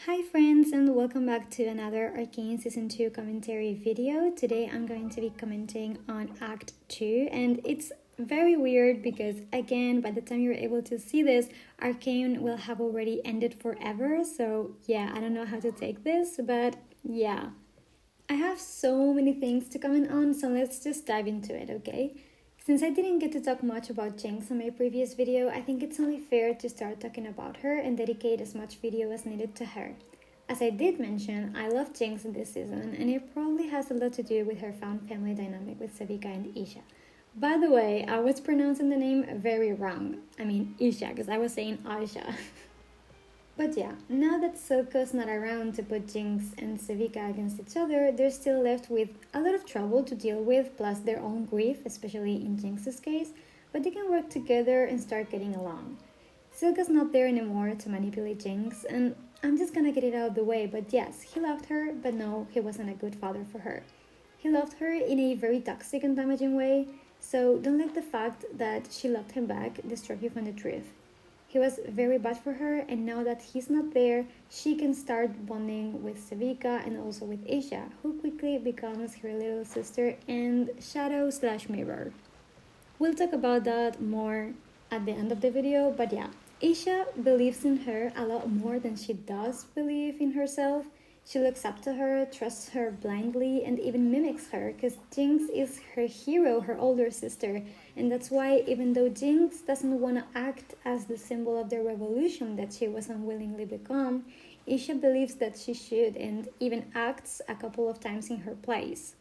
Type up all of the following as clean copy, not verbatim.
Hi friends, and welcome back to another Arcane Season 2 commentary video. Today I'm going to be commenting on Act 2, and it's very weird because again, by the time you're able to see this, Arcane will have already ended forever. So yeah, I don't know how to take this, but yeah. I have so many things to comment on, so let's just dive into it, okay? Since I didn't get to talk much about Jinx in my previous video, I think it's only fair to start talking about her and dedicate as much video as needed to her. As I did mention, I love Jinx in this season, and it probably has a lot to do with her found family dynamic with Sevika and Isha. By the way, I was pronouncing the name very wrong. I mean Isha, because I was saying Aisha. But yeah, now that Silco's not around to put Jinx and Sevika against each other, they're still left with a lot of trouble to deal with, plus their own grief, especially in Jinx's case, but they can work together and start getting along. Silco's not there anymore to manipulate Jinx, and I'm just gonna get it out of the way, but yes, he loved her, but no, he wasn't a good father for her. He loved her in a very toxic and damaging way, so don't let the fact that she loved him back distract you from the truth. He was very bad for her, and now that he's not there, she can start bonding with Sevika and also with Isha, who quickly becomes her little sister and shadow slash mirror. We'll talk about that more at the end of the video, but yeah, Isha believes in her a lot more than she does believe in herself. She looks up to her, trusts her blindly, and even mimics her because Jinx is her hero, her older sister. And that's why, even though Jinx doesn't want to act as the symbol of the revolution that she was unwillingly become, Isha believes that she should and even acts a couple of times in her place.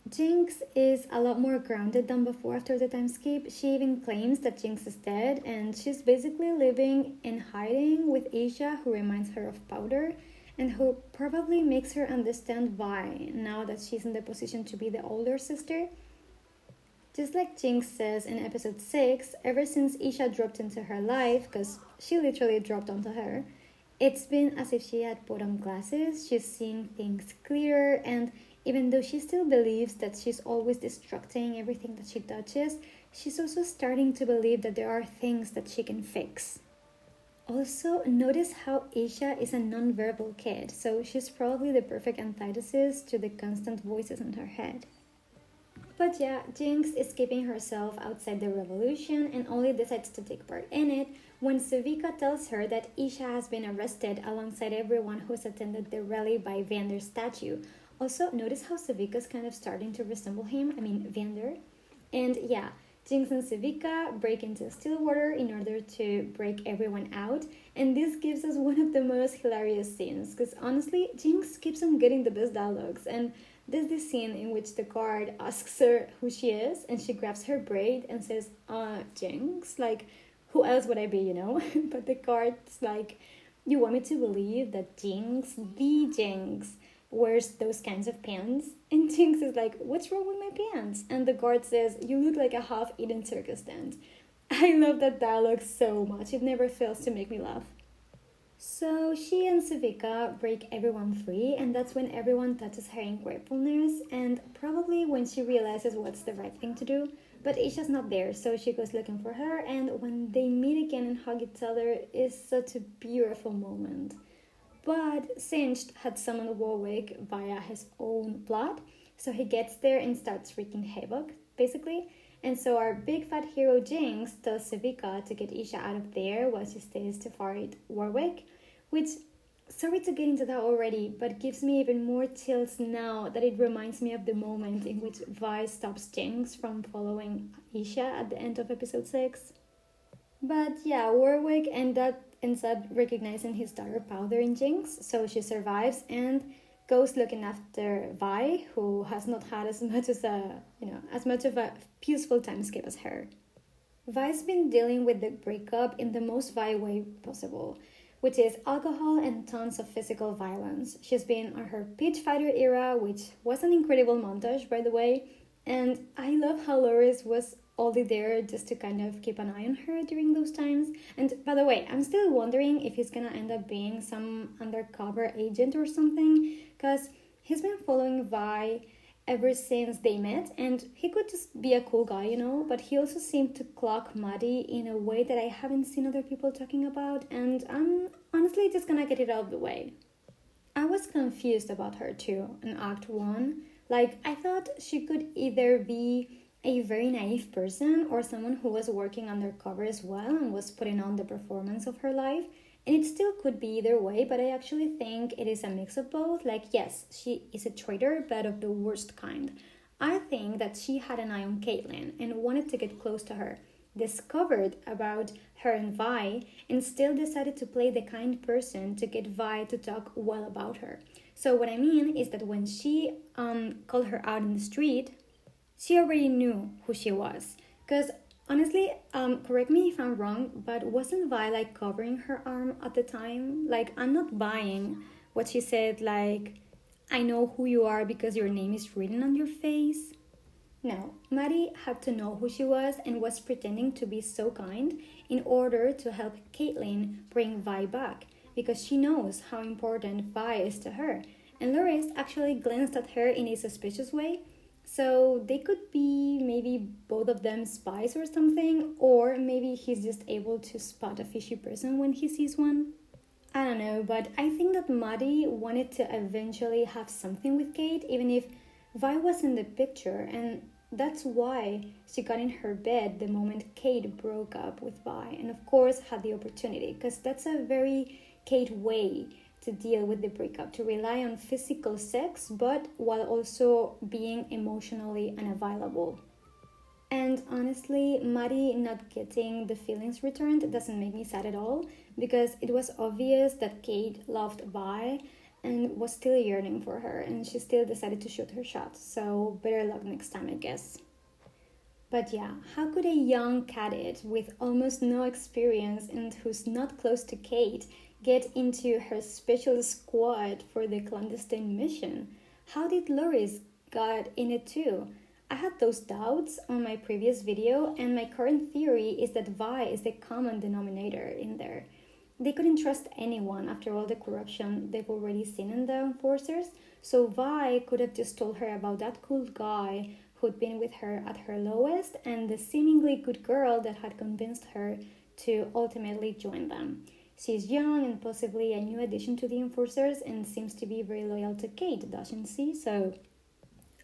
Jinx is a lot more grounded than before after the time skip. She even claims that Jinx is dead, and she's basically living in hiding with Isha, who reminds her of Powder, and who probably makes her understand why, now that she's in the position to be the older sister. Just like Jinx says in episode 6, ever since Isha dropped into her life, because she literally dropped onto her, it's been as if she had put on glasses. She's seeing things clearer, and even though she still believes that she's always destructing everything that she touches, she's also starting to believe that there are things that she can fix. Also, notice how Isha is a non-verbal kid, so she's probably the perfect antithesis to the constant voices in her head. But yeah, Jinx is keeping herself outside the revolution and only decides to take part in it when Sevika tells her that Isha has been arrested alongside everyone who's attended the rally by Vander's statue. Also, notice how Sevika's kind of starting to resemble him, Vander. And yeah, Jinx and Sevika break into Stillwater in order to break everyone out, and this gives us one of the most hilarious scenes, because honestly, Jinx keeps on getting the best dialogues, and there's this scene in which the guard asks her who she is, and she grabs her braid and says, Jinx, like, who else would I be, you know? But the guard's like, you want me to believe that Jinx, the Jinx, wears those kinds of pants? And Jinx is like, what's wrong with my pants? And the guard says, you look like a half-eaten circus tent. I love that dialogue so much. It never fails to make me laugh. So she and Sevika break everyone free, and that's when everyone touches her ungratefulness, and probably when she realizes what's the right thing to do. But Isha's not there, so she goes looking for her, and when they meet again and hug each other is such a beautiful moment. But Singed had summoned Warwick via his own blood, so he gets there and starts wreaking havoc, basically. And so our big fat hero Jinx tells Sevika to get Isha out of there while she stays to fight Warwick, which, sorry to get into that already, but gives me even more chills now that it reminds me of the moment in which Vi stops Jinx from following Isha at the end of episode 6. But yeah, Warwick ends up recognizing his daughter Powder in Jinx, so she survives and goes looking after Vi, who has not had as much of a peaceful time skip as her. Vi's been dealing with the breakup in the most Vi way possible, which is alcohol and tons of physical violence. She's been on her Peach Fighter era, which was an incredible montage, by the way, and I love how Loris was only there just to kind of keep an eye on her during those times. And by the way, I'm still wondering if he's gonna end up being some undercover agent or something, because he's been following Vi ever since they met, and he could just be a cool guy, but he also seemed to clock Maddie in a way that I haven't seen other people talking about, and I'm honestly just gonna get it out of the way. I was confused about her too in Act 1. Like, I thought she could either be a very naive person or someone who was working undercover as well and was putting on the performance of her life. And it still could be either way, but I actually think it is a mix of both. Like, yes, she is a traitor, but of the worst kind. I think that she had an eye on Caitlyn and wanted to get close to her, discovered about her and Vi, and still decided to play the kind person to get Vi to talk well about her. So, what I mean is that when she called her out in the street, she already knew who she was. Because honestly, correct me if I'm wrong, but wasn't Vi like covering her arm at the time? Like, I'm not buying what she said, like, I know who you are because your name is written on your face. No, Maddie had to know who she was and was pretending to be so kind in order to help Caitlyn bring Vi back because she knows how important Vi is to her. And Loris actually glanced at her in a suspicious way. So they could be maybe both of them spies or something, or maybe he's just able to spot a fishy person when he sees one. I don't know, but I think that Maddie wanted to eventually have something with Kate, even if Vi was in the picture, and that's why she got in her bed the moment Kate broke up with Vi, and of course had the opportunity, because that's a very Kate way to deal with the breakup, to rely on physical sex, but while also being emotionally unavailable. And honestly, Maddie not getting the feelings returned doesn't make me sad at all because it was obvious that Kate loved Vi and was still yearning for her, and she still decided to shoot her shot. So, better luck next time, I guess. But yeah, how could a young cadet with almost no experience and who's not close to Kate get into her special squad for the clandestine mission? How did Loris got in it too? I had those doubts on my previous video, and my current theory is that Vi is the common denominator in there. They couldn't trust anyone after all the corruption they've already seen in the enforcers, so Vi could have just told her about that cool guy who'd been with her at her lowest and the seemingly good girl that had convinced her to ultimately join them. She's young and possibly a new addition to the enforcers and seems to be very loyal to Kate, doesn't she? So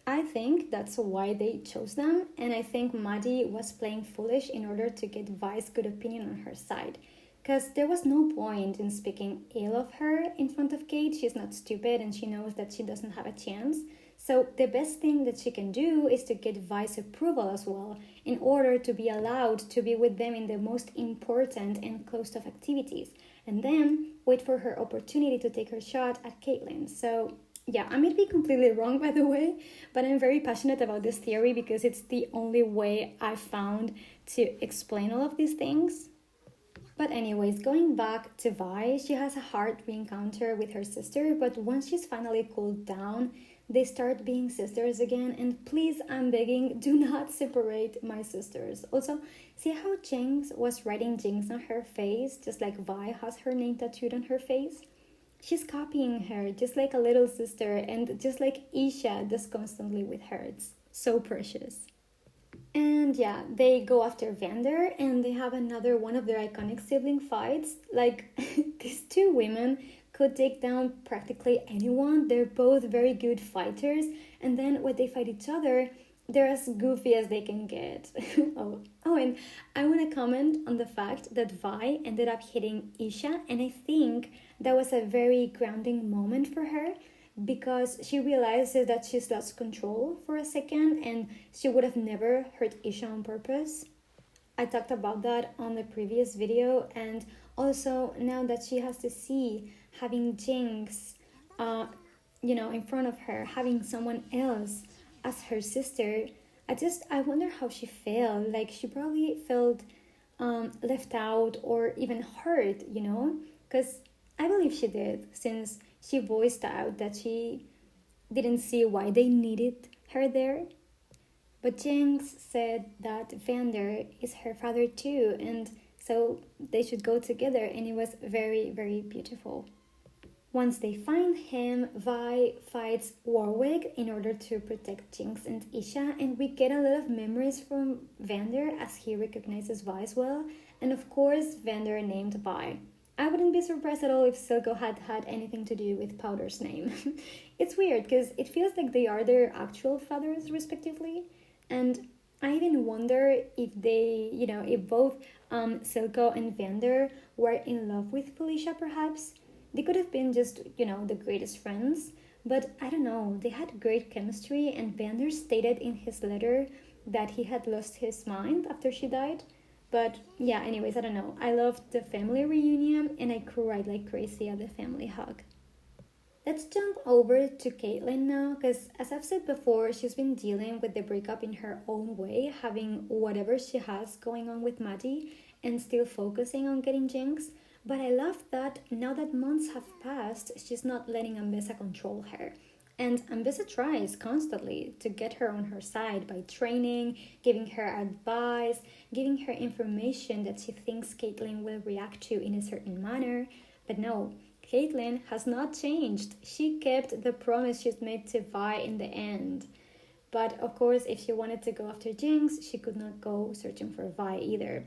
I think that's why they chose them, and I think Maddie was playing foolish in order to get Vi's good opinion on her side. Because there was no point in speaking ill of her in front of Kate. She's not stupid and she knows that she doesn't have a chance. So the best thing that she can do is to get Vi's approval as well in order to be allowed to be with them in the most important and closed off activities. And then wait for her opportunity to take her shot at Caitlyn. So yeah, I may be completely wrong, by the way, but I'm very passionate about this theory because it's the only way I found to explain all of these things. But anyways, going back to Vi, she has a hard re-encounter with her sister, but once she's finally cooled down, they start being sisters again, and please, I'm begging, do not separate my sisters. Also, see how Jinx was writing Jinx on her face, just like Vi has her name tattooed on her face? She's copying her, just like a little sister, and just like Isha does constantly with her. It's so precious. And yeah, they go after Vander and they have another one of their iconic sibling fights. Like, these two women could take down practically anyone. They're both very good fighters, and then when they fight each other, they're as goofy as they can get. And I want to comment on the fact that Vi ended up hitting Isha, and I think that was a very grounding moment for her because she realizes that she's lost control for a second and she would have never hurt Isha on purpose. I talked about that on the previous video, and also now that she has to see having Jinx, in front of her, having someone else as her sister, I wonder how she felt. Like she probably felt left out or even hurt, because I believe she did, since she voiced out that she didn't see why they needed her there. But Jinx said that Vander is her father too, and so they should go together, and it was very, very beautiful. Once they find him, Vi fights Warwick in order to protect Jinx and Isha, and we get a lot of memories from Vander as he recognizes Vi as well, and of course Vander named Vi. I wouldn't be surprised at all if Silco had had anything to do with Powder's name. It's weird because it feels like they are their actual fathers, respectively. And I even wonder if they, if both Silco and Vander were in love with Felicia, perhaps. They could have been just, the greatest friends. But I don't know, they had great chemistry, and Vander stated in his letter that he had lost his mind after she died. But yeah, anyways, I don't know. I loved the family reunion and I cried like crazy at the family hug. Let's jump over to Caitlyn now, because as I've said before, she's been dealing with the breakup in her own way, having whatever she has going on with Maddie and still focusing on getting Jinx. But I love that now that months have passed, she's not letting Ambessa control her. And Ambessa tries constantly to get her on her side by training, giving her advice, giving her information that she thinks Caitlyn will react to in a certain manner. But no, Caitlyn has not changed. She kept the promise she's made to Vi in the end. But of course, if she wanted to go after Jinx, she could not go searching for Vi either.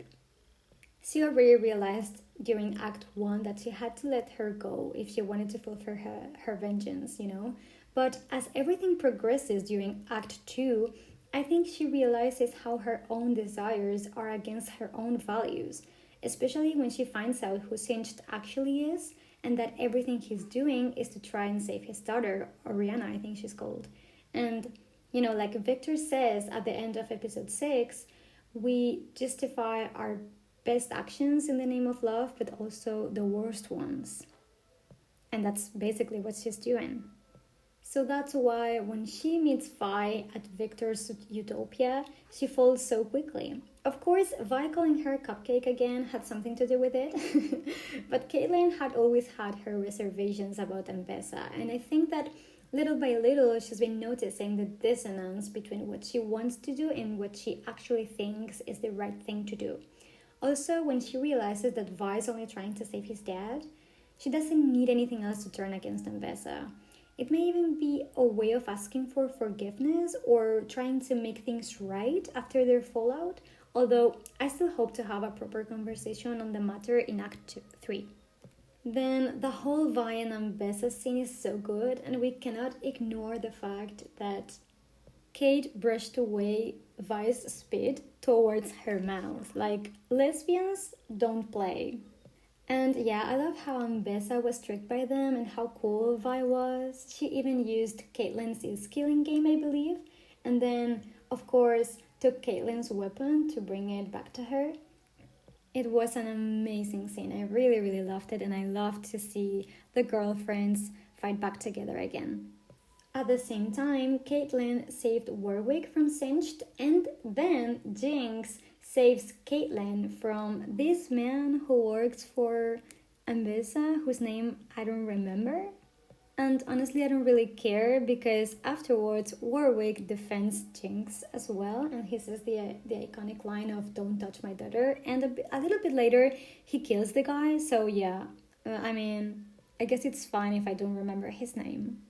She already realized during Act 1 that she had to let her go if she wanted to fulfill her vengeance. But as everything progresses during Act 2, I think she realizes how her own desires are against her own values, especially when she finds out who Singed actually is and that everything he's doing is to try and save his daughter, Oriana, I think she's called. And, like Victor says at the end of episode 6, we justify our best actions in the name of love, but also the worst ones. And that's basically what she's doing. So that's why when she meets Vi at Victor's utopia, she falls so quickly. Of course, Vi calling her cupcake again had something to do with it, but Caitlyn had always had her reservations about Ambessa, and I think that little by little she's been noticing the dissonance between what she wants to do and what she actually thinks is the right thing to do. Also, when she realizes that Vi is only trying to save his dad, she doesn't need anything else to turn against Ambessa. It may even be a way of asking for forgiveness or trying to make things right after their fallout, although I still hope to have a proper conversation on the matter in Act 3. Then the whole Vi and Ambessa scene is so good, and we cannot ignore the fact that Kate brushed away Vi's spit towards her mouth. Like, lesbians don't play. And yeah, I love how Ambessa was tricked by them and how cool Vi was. She even used Caitlyn's skilling game, I believe, and then, of course, took Caitlyn's weapon to bring it back to her. It was an amazing scene. I really, really loved it, and I loved to see the girlfriends fight back together again. At the same time, Caitlyn saved Warwick from Singed, and then Jinx saves Caitlyn from this man who works for Ambessa, whose name I don't remember. And honestly, I don't really care because afterwards Warwick defends Jinx as well, and he says the iconic line of "Don't touch my daughter." And a little bit later, he kills the guy. So yeah, I guess it's fine if I don't remember his name.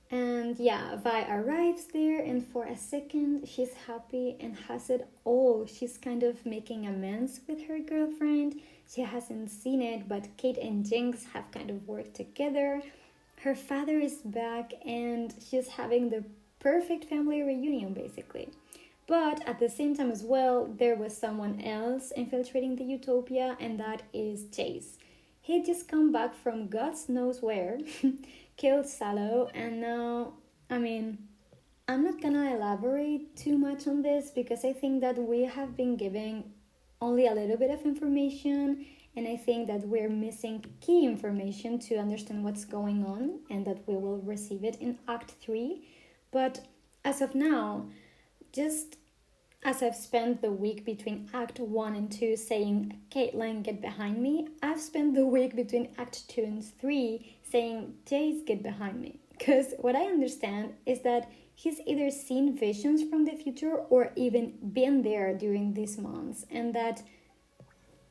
And yeah, Vi arrives there, and for a second, she's happy and has it all. She's kind of making amends with her girlfriend. She hasn't seen it, but Kate and Jinx have kind of worked together. Her father is back, and she's having the perfect family reunion, basically. But at the same time as well, there was someone else infiltrating the utopia, and that is Chase. He'd just come back from God knows where, killed Sallow, and now, I'm not gonna elaborate too much on this because I think that we have been giving only a little bit of information, and I think that we're missing key information to understand what's going on, and that we will receive it in Act 3. But as of now, just as I've spent the week between Act 1 and 2 saying, Caitlyn, get behind me, I've spent the week between Act 2 and 3 saying, Jace, get behind me. Because what I understand is that he's either seen visions from the future or even been there during these months, and that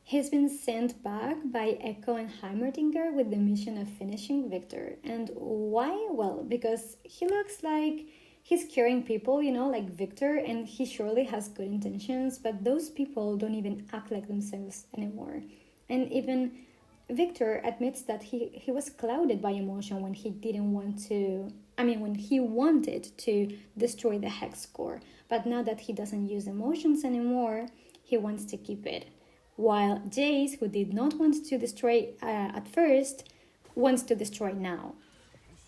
he's been sent back by Echo and Heimerdinger with the mission of finishing Victor. And why? Well, because he looks like he's curing people, like Victor, and he surely has good intentions, but those people don't even act like themselves anymore. And even Victor admits that he was clouded by emotion when he didn't want to, I mean, when he wanted to destroy the hex core. But now that he doesn't use emotions anymore, he wants to keep it. While Jace, who did not want to destroy at first, wants to destroy now.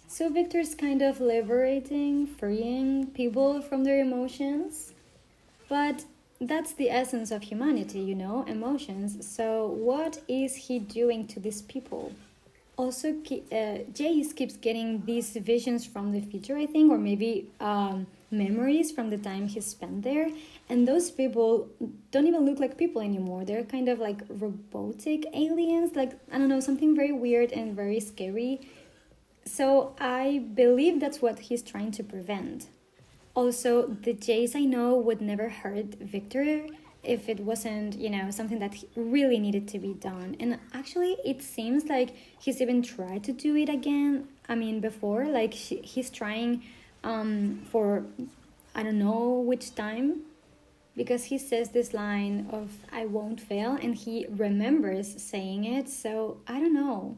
So Victor's kind of liberating, freeing people from their emotions. But that's the essence of humanity, you know, emotions. So what is he doing to these people? Also, Jace keeps getting these visions from the future, I think, or maybe memories from the time he spent there. And those people don't even look like people anymore. They're kind of like robotic aliens, like, I don't know, something very weird and very scary. So I believe that's what he's trying to prevent. Also, the Jace I know would never hurt Victor if it wasn't, you know, something that really needed to be done. And actually, it seems like he's even tried to do it again. I mean, before, like, he's trying for, I don't know which time, because he says this line of, I won't fail, and he remembers saying it, so I don't know.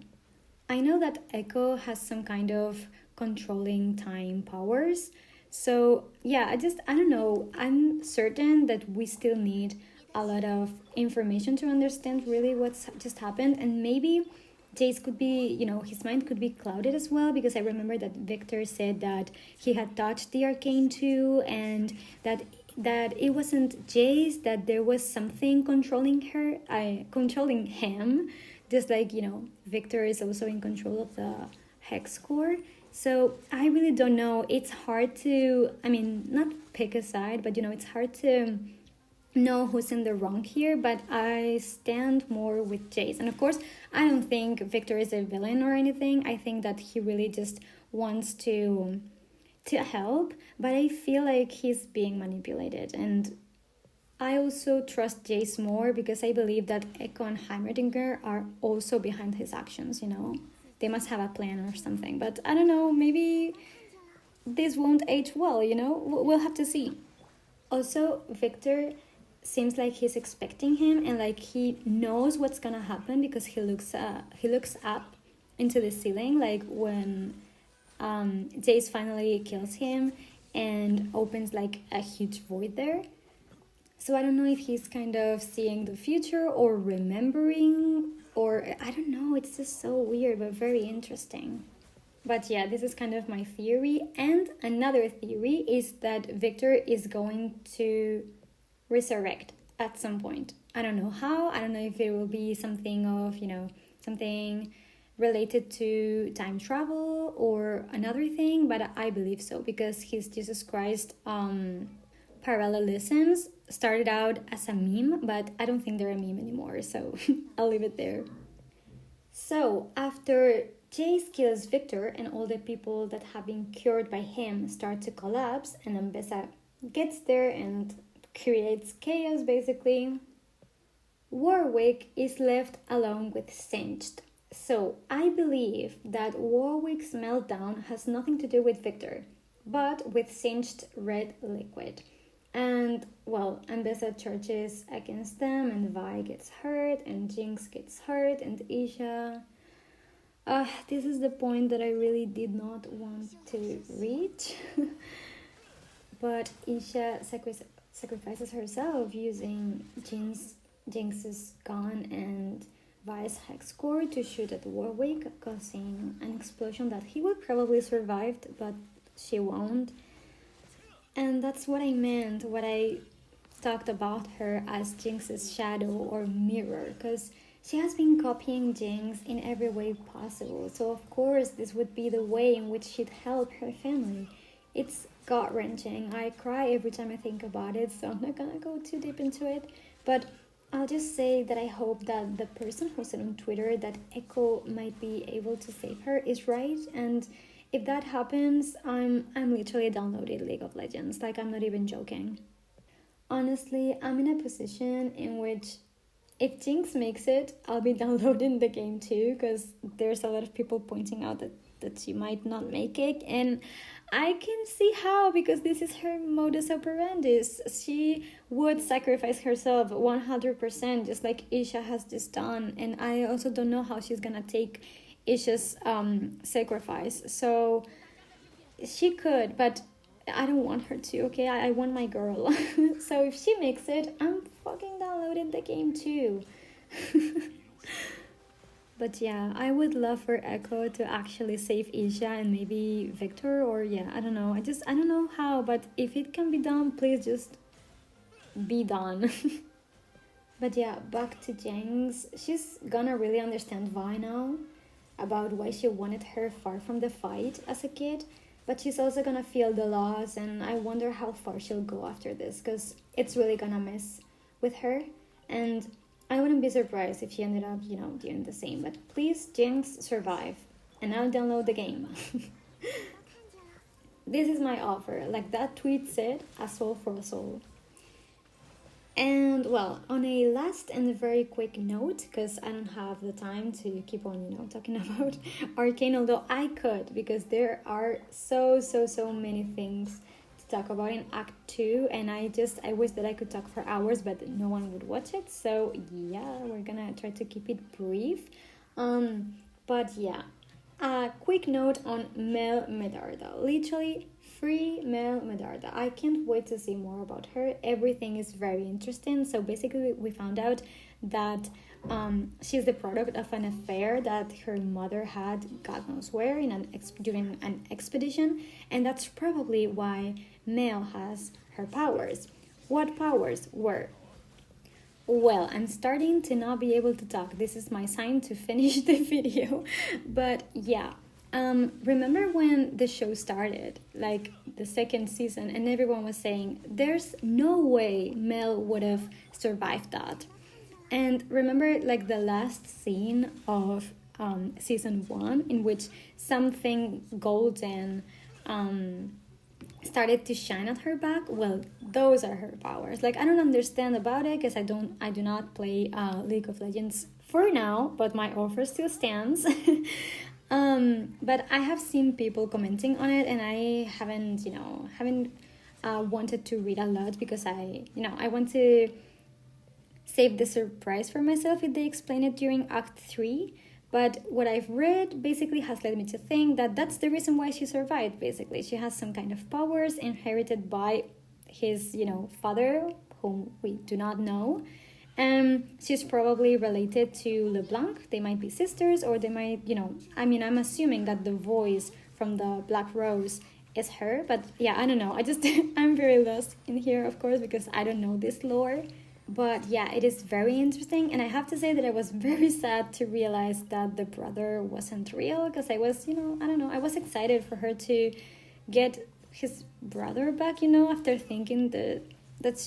I know that Echo has some kind of controlling time powers. So, yeah, I don't know. I'm certain that we still need a lot of information to understand really what's just happened. And maybe Jace could be, you know, his mind could be clouded as well, because I remember that Victor said that he had touched the arcane too, and that it wasn't Jace, that there was something controlling him, just like, you know, Victor is also in control of the hex core. So I really don't know. It's hard to, I mean, not pick a side, but, you know, it's hard to know who's in the wrong here, but I stand more with Jace. And of course, I don't think Victor is a villain or anything. I think that he really just wants to help, but I feel like he's being manipulated. And I also trust Jace more because I believe that Echo and Heimerdinger are also behind his actions, you know? They must have a plan or something. But I don't know, maybe this won't age well, you know? We'll have to see. Also, Victor seems like he's expecting him, and like he knows what's gonna happen because he looks up into the ceiling, like when Jace finally kills him and opens like a huge void there. So I don't know if he's kind of seeing the future or remembering, or I don't know, it's just so weird but very interesting. But yeah, this is kind of my theory. And another theory is that Victor is going to resurrect at some point. I don't know how. I don't know if it will be something of, you know, something related to time travel or another thing, but I believe so because his Jesus Christ parallelisms started out as a meme, but I don't think they're a meme anymore, so I'll leave it there. So after Jace kills Victor and all the people that have been cured by him start to collapse, and Ambessa gets there and creates chaos basically, Warwick is left alone with Singed. So I believe that Warwick's meltdown has nothing to do with Victor, but with Singed red liquid. And, well, Ambessa charges against them, and Vi gets hurt, and Jinx gets hurt, and Isha... this is the point that I really did not want to reach. But Isha sacrifices herself using Jinx's gun and Vi's hex core to shoot at Warwick, causing an explosion that he would probably survive, but she won't. And that's what I meant, what I talked about her as Jinx's shadow or mirror, because she has been copying Jinx in every way possible. So of course this would be the way in which she'd help her family. It's gut-wrenching. I cry every time I think about it, so I'm not gonna go too deep into it. But I'll just say that I hope that the person who said on Twitter that Echo might be able to save her is right, and if that happens, I'm literally downloading League of Legends. Like, I'm not even joking. Honestly, I'm in a position in which if Jinx makes it, I'll be downloading the game too, because there's a lot of people pointing out that that she might not make it. And I can see how, because this is her modus operandi. She would sacrifice herself 100%, just like Isha has just done. And I also don't know how she's gonna take Isha's sacrifice. So she could, but I don't want her to, okay? I want my girl. So if she makes it, I'm fucking downloading the game too. But yeah, I would love for Echo to actually save Isha and maybe Victor, or yeah, I don't know. I don't know how, but if it can be done, please just be done. But yeah, back to Jinx. She's gonna really understand Vi now about why she wanted her far from the fight as a kid, but she's also gonna feel the loss, and I wonder how far she'll go after this, because it's really gonna mess with her. And I wouldn't be surprised if she ended up, doing the same. But please, Jinx, survive, and I'll download the game. This is my offer. Like that tweet said, a soul for a soul. And well, on a last and very quick note, because I don't have the time to keep on, talking about Arcane, although I could, because there are so many things to talk about in Act 2, and I wish that I could talk for hours, but no one would watch it. So yeah, we're gonna try to keep it brief. But yeah, a quick note on Mel Medarda. Literally free Mel Medarda. I can't wait to see more about her. Everything is very interesting. So basically, we found out that she's the product of an affair that her mother had, God knows where, during an expedition, and that's probably why Mel has her powers. What powers were? Well, I'm starting to not be able to talk. This is my sign to finish the video. But yeah, remember when the show started, like the second season, and everyone was saying, there's no way Mel would have survived that. And remember, like the last scene of season 1, in which something golden started to shine at her back. Well, those are her powers. Like, I don't understand about it, because I do not play League of Legends for now, but my offer still stands. But I have seen people commenting on it, and I haven't wanted to read a lot, because I want to save the surprise for myself if they explain it during Act 3. But what I've read basically has led me to think that that's the reason why she survived, basically. She has some kind of powers inherited by his, father, whom we do not know. She's probably related to LeBlanc. They might be sisters, or they might, I'm assuming that the voice from the Black Rose is her. But yeah, I don't know. I'm very lost in here, of course, because I don't know this lore. But yeah, it is very interesting, and I have to say that I was very sad to realize that the brother wasn't real, because I was, I was excited for her to get his brother back, after thinking that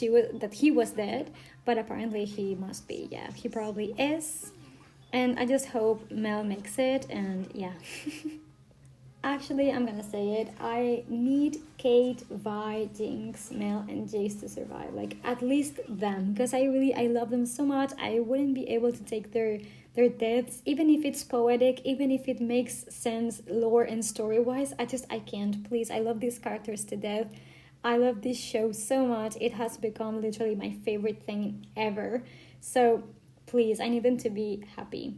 he was dead, but apparently he must be. Yeah, he probably is, and I just hope Mel makes it, and yeah. Actually, I'm gonna say it. I need Kate, Vi, Jinx, Mel, and Jace to survive. Like, at least them. Because I love them so much. I wouldn't be able to take their deaths. Even if it's poetic, even if it makes sense lore and story-wise. I can't. Please, I love these characters to death. I love this show so much. It has become literally my favorite thing ever. So, please, I need them to be happy.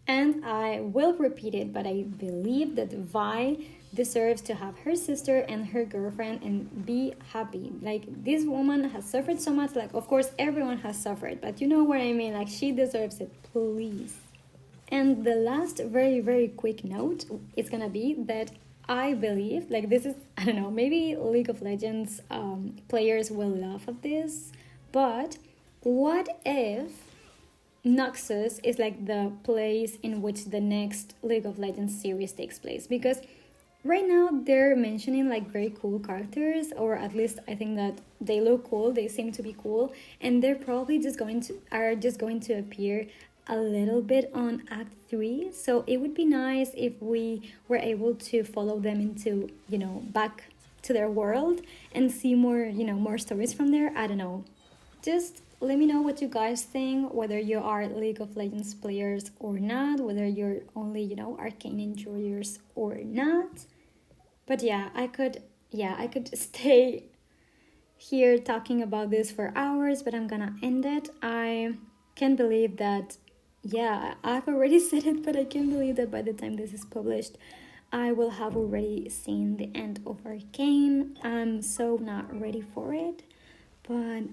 And I will repeat it, but I believe that Vi deserves to have her sister and her girlfriend and be happy. Like, this woman has suffered so much. Like, of course, everyone has suffered, but you know what I mean? Like, she deserves it, please. And the last very, very quick note is gonna be that I believe, like, this is, I don't know, maybe League of Legends players will laugh at this, but what if Noxus is like the place in which the next League of Legends series takes place? Because right now they're mentioning like very cool characters, or at least I think that they look cool, they seem to be cool, and they're probably just going to appear a little bit on Act 3. So it would be nice if we were able to follow them into, back to their world and see more, more stories from there. I don't know. Just let me know what you guys think, whether you are League of Legends players or not, whether you're only, you know, Arcane enjoyers or not. But yeah, I could stay here talking about this for hours, but I'm gonna end it. I can't believe that, yeah, I've already said it, but I can't believe that by the time this is published, I will have already seen the end of Arcane. I'm so not ready for it. But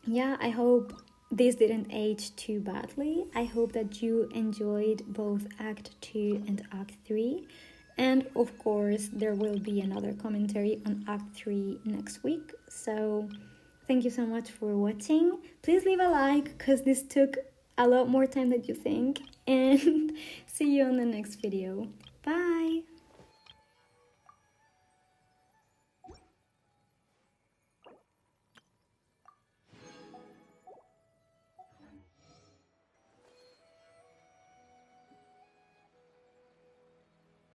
yeah, I hope this didn't age too badly. I hope that you enjoyed both Act 2 and Act 3. And of course, there will be another commentary on Act 3 next week. So thank you so much for watching. Please leave a like because this took a lot more time than you think. And see you on the next video. Bye!